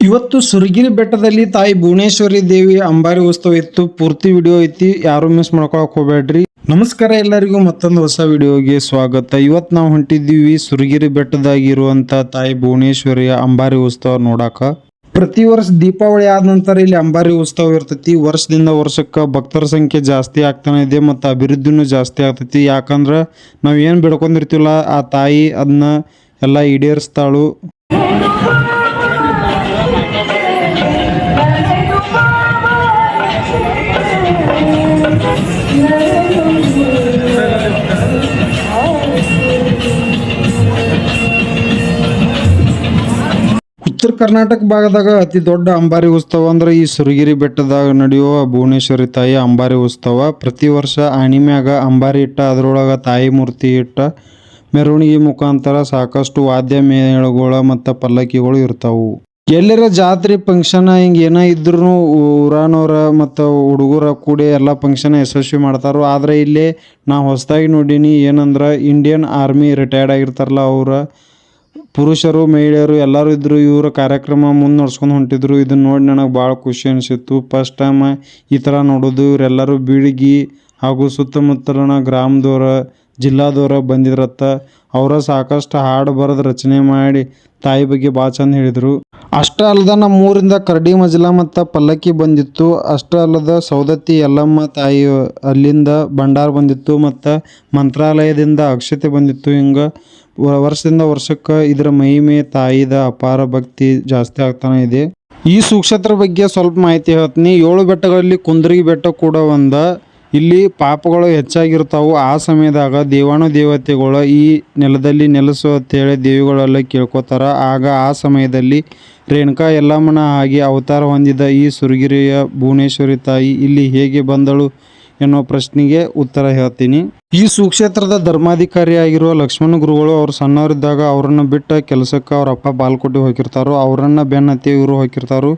ಇವತ್ತು ಸುರಗಿರಿ ಬೆಟ್ಟದಲ್ಲಿ ತಾಯಿ ಭುವನೇಶ್ವರಿ ದೇವಿ ಅಂಬಾರಿ ಉತ್ಸವ ಇತ್ತು. ಪೂರ್ತಿ ವಿಡಿಯೋ ಐತಿ, ಯಾರು ಮಿಸ್ ಮಾಡ್ಕೊಳಕ್ ಹೋಗ್ಬೇಡ್ರಿ. ನಮಸ್ಕಾರ ಎಲ್ಲರಿಗೂ, ಮತ್ತೊಂದು ಹೊಸ ವಿಡಿಯೋಗೆ ಸ್ವಾಗತ. ಇವತ್ತು ನಾವು ಹೊಂಟಿದ್ದೀವಿ ಸುರಗಿರಿ ಬೆಟ್ಟದಾಗಿರುವಂತ ತಾಯಿ ಭುವನೇಶ್ವರಿಯ ಅಂಬಾರಿ ಉತ್ಸವ ನೋಡಾಕ. ಪ್ರತಿ ವರ್ಷ ದೀಪಾವಳಿ ಆದ ನಂತರ ಇಲ್ಲಿ ಅಂಬಾರಿ ಉತ್ಸವ ಇರ್ತೈತಿ. ವರ್ಷದಿಂದ ವರ್ಷಕ್ಕೆ ಭಕ್ತರ ಸಂಖ್ಯೆ ಜಾಸ್ತಿ ಆಗ್ತಾನೆ ಇದೆ ಮತ್ತು ಅಭಿವೃದ್ಧಿನೂ ಜಾಸ್ತಿ ಆಗ್ತೈತಿ. ಯಾಕಂದ್ರೆ ನಾವು ಏನು ಬಿಡ್ಕೊಂಡಿರ್ತೀವಲ್ಲ ಆ ತಾಯಿ ಅದನ್ನ ಎಲ್ಲ ಈಡೇರಿಸ್ತಾಳು. ಉತ್ತರ ಕರ್ನಾಟಕ ಭಾಗದಾಗ ಅತಿ ದೊಡ್ಡ ಅಂಬಾರಿ ಉತ್ಸವ ಅಂದ್ರೆ ಈ ಸುರಗಿರಿ ಬೆಟ್ಟದಾಗ ನಡೆಯುವ ಭುವನೇಶ್ವರಿ ತಾಯಿ ಅಂಬಾರಿ ಉತ್ಸವ. ಪ್ರತಿ ವರ್ಷ ಆಣಿಮ್ಯಾಗ ಅಂಬಾರಿ ಇಟ್ಟ ಅದರೊಳಗೆ ತಾಯಿ ಮೂರ್ತಿ ಇಟ್ಟ ಮೆರವಣಿಗೆ ಮುಖಾಂತರ ಸಾಕಷ್ಟು ವಾದ್ಯ ಮೇಳಗಳು ಮತ್ತು ಪಲ್ಲಕ್ಕಿಗಳು ಇರ್ತಾವು. ಎಲ್ಲರ ಜಾತ್ರೆ ಫಂಕ್ಷನ್ ಹಿಂಗೆ ಏನೋ ಇದ್ರೂ ಊರಾನವ್ರ ಮತ್ತು ಹುಡುಗರ ಕೂಡಿ ಎಲ್ಲ ಫಂಕ್ಷನ್ ಯಶಸ್ವಿ ಮಾಡ್ತಾರೋ. ಆದರೆ ಇಲ್ಲಿ ನಾ ಹೊಸದಾಗಿ ನೋಡೀನಿ ಏನಂದ್ರೆ ಇಂಡಿಯನ್ ಆರ್ಮಿ ರಿಟೈರ್ಡ್ ಆಗಿರ್ತಾರಲ್ಲ ಅವರ ಪುರುಷರು ಮಹಿಳೆಯರು ಎಲ್ಲರೂ ಇದ್ದರು. ಇವರ ಕಾರ್ಯಕ್ರಮ ಮುಂದೆ ನಡ್ಸ್ಕೊಂಡು ಹೊಂಟಿದ್ರು. ಇದನ್ನ ನೋಡಿ ನನಗೆ ಭಾಳ ಖುಷಿ ಅನಿಸಿತ್ತು. ಫಸ್ಟ್ ಟೈಮ್ ಈ ಥರ ನೋಡೋದು. ಇವರೆಲ್ಲರೂ ಬೀಳಿಗಿ ಹಾಗೂ ಸುತ್ತಮುತ್ತಲಿನ ಗ್ರಾಮದವ್ರ ಜಿಲ್ಲಾದವ್ರ ಬಂದಿದ್ರತ್ತ. ಅವರ ಸಾಕಷ್ಟು ಹಾಡು ಬರೆದು ರಚನೆ ಮಾಡಿ ತಾಯಿ ಬಗ್ಗೆ ಭಾಳ ಚಂದ ಹೇಳಿದರು. ಅಷ್ಟೇ ಅಲ್ಲದ ನಮ್ಮ ಊರಿಂದ ಕರಡಿ ಮಜಲ ಮತ್ತು ಪಲ್ಲಕ್ಕಿ ಬಂದಿತ್ತು. ಅಷ್ಟೇ ಅಲ್ಲದ ಸೌದತ್ತಿ ಯಲ್ಲಮ್ಮ ತಾಯಿ ಅಲ್ಲಿಂದ ಭಂಡಾರ ಬಂದಿತ್ತು ಮತ್ತು ಮಂತ್ರಾಲಯದಿಂದ ಅಕ್ಷತೆ ಬಂದಿತ್ತು. ಹಿಂಗೆ ವರ್ಷದಿಂದ ವರ್ಷಕ್ಕೆ ಇದರ ಮಹಿಮೆ ತಾಯಿದ ಅಪಾರ ಭಕ್ತಿ ಜಾಸ್ತಿ ಆಗ್ತಾನೆ ಇದೆ. ಈ ಸುಕ್ಷೇತ್ರ ಬಗ್ಗೆ ಸ್ವಲ್ಪ ಮಾಹಿತಿ ಹೇಳ್ತೀನಿ. 7 ಬೆಟ್ಟಗಳಲ್ಲಿ ಕುಂದ್ರಗಿ ಬೆಟ್ಟ ಕೂಡ ಇಲ್ಲಿ ಪಾಪಗಳು ಹೆಚ್ಚಾಗಿರ್ತಾವು. ಆ ಸಮಯದಾಗ ದೇವಾನು ದೇವತೆಗಳು ಈ ನೆಲದಲ್ಲಿ ನೆಲೆಸು ಅಂತೇಳಿ ದೇವಿಗಳೆಲ್ಲ ಕೇಳ್ಕೊತಾರ. ಆಗ ಆ ಸಮಯದಲ್ಲಿ ರೇಣುಕಾ ಯಲ್ಲಮ್ಮನ ಹಾಗೆ ಅವತಾರ ಹೊಂದಿದ ಈ ಸುರಗಿರಿಯ ಭುವನೇಶ್ವರಿ ತಾಯಿ ಇಲ್ಲಿ ಹೇಗೆ ಬಂದಳು ಎನ್ನುವ ಪ್ರಶ್ನೆಗೆ ಉತ್ತರ ಹೇಳ್ತೀನಿ. ಈ ಸುಕ್ಷೇತ್ರದ ಧರ್ಮಾಧಿಕಾರಿಯಾಗಿರುವ ಲಕ್ಷ್ಮಣ ಗುರುಗಳು ಅವರು ಸಣ್ಣವರಿದ್ದಾಗ ಅವರನ್ನು ಬಿಟ್ಟ ಕೆಲಸಕ್ಕೆ ಅವ್ರ ಅಪ್ಪ ಬಾಲ್ಕೋಟಿ ಹೋಗಿರ್ತಾರೋ. ಅವರನ್ನು ಬೆನ್ನತ್ತಿ ಇವರು ಹೋಗಿರ್ತಾರೋ.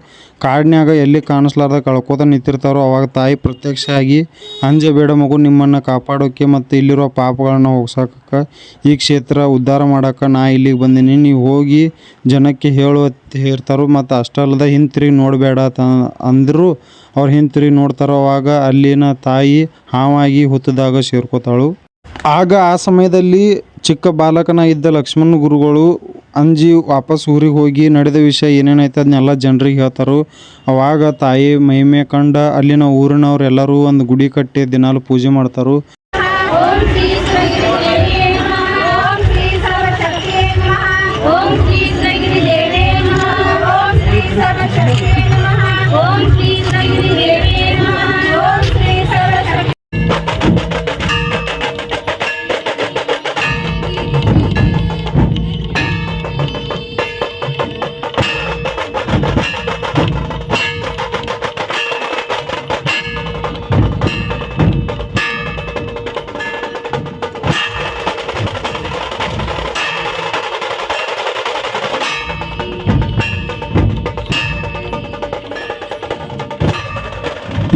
ಕಾಡಿನ್ಯಾಗ ಎಲ್ಲಿ ಕಾಣಿಸ್ಲಾರ್ದ ಕಳ್ಕೋತ ನಿಂತಿರ್ತಾರೋ. ಅವಾಗ ತಾಯಿ ಪ್ರತ್ಯಕ್ಷ ಆಗಿ ಅಂಜಬೇಡ ಮಗು, ನಿಮ್ಮನ್ನು ಕಾಪಾಡೋಕೆ ಮತ್ತು ಇಲ್ಲಿರೋ ಪಾಪಗಳನ್ನು ಹೋಗ್ಸೋಕೆ ಈ ಕ್ಷೇತ್ರ ಉದ್ಧಾರ ಮಾಡೋಕೆ ನಾ ಇಲ್ಲಿಗೆ ಬಂದೀನಿ. ನೀವು ಹೋಗಿ ಜನಕ್ಕೆ ಹೇಳ್ತಾರೋ. ಮತ್ತು ಅಷ್ಟಲ್ಲದ ಹಿಂತಿರುಗಿ ನೋಡಬೇಡ ಅಂದರೂ ಅವ್ರು ಹಿಂತಿರುಗಿ ನೋಡ್ತಾರೋ. ಅವಾಗ ಅಲ್ಲಿನ ತಾಯಿ ಹಾವಾಗಿ ಹುತ್ತದಾಗ ಸೇರ್ಕೋತಾಳು. ಆಗ ಆ ಸಮಯದಲ್ಲಿ ಚಿಕ್ಕ ಬಾಲಕನ ಇದ್ದ ಲಕ್ಷ್ಮಣ ಗುರುಗಳು ಅಂಜಿ ವಾಪಸ್ ಊರಿಗೆ ಹೋಗಿ ನಡೆದ ವಿಷಯ ಏನೇನೈತೆ ಅದನ್ನೆಲ್ಲ ಜನರಿಗೆ ಹೇಳ್ತಾರೋ. ಅವಾಗ ತಾಯಿ ಮಹಿಮೆ ಕಂಡ ಅಲ್ಲಿನ ಊರಿನವ್ರು ಎಲ್ಲರೂ ಒಂದು ಗುಡಿ ಕಟ್ಟಿ ದಿನಾಲು ಪೂಜೆ ಮಾಡ್ತಾರೋ.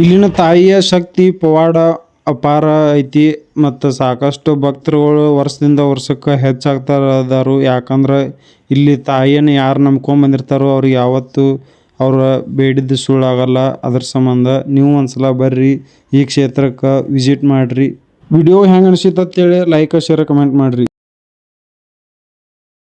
ಇಲ್ಲಿನ ತಾಯಿಯ ಶಕ್ತಿ ಪವಾಡ ಅಪಾರ ಐತಿ ಮತ್ತು ಸಾಕಷ್ಟು ಭಕ್ತರುಗಳು ವರ್ಷದಿಂದ ವರ್ಷಕ್ಕೆ ಹೆಚ್ಚಾಗ್ತಾರದಾರು. ಯಾಕಂದ್ರೆ ಇಲ್ಲಿ ತಾಯಿಯನ್ನು ಯಾರು ನಂಬ್ಕೊಂಬಂದಿರ್ತಾರೋ ಅವ್ರಿಗೆ ಯಾವತ್ತೂ ಅವ್ರ ಬೇಡಿದ್ದು ಸುಳ್ಳಾಗಲ್ಲ. ಅದ್ರ ಸಂಬಂಧ ನೀವು ಒಂದ್ಸಲ ಬರ್ರಿ, ಈ ಕ್ಷೇತ್ರಕ್ಕೆ ವಿಸಿಟ್ ಮಾಡಿರಿ. ವಿಡಿಯೋ ಹೆಂಗೆ ಅನಿಸಿತ್ತು ಅಂತೇಳಿ ಲೈಕ್ ಶೇರ್ ಕಮೆಂಟ್ ಮಾಡಿರಿ.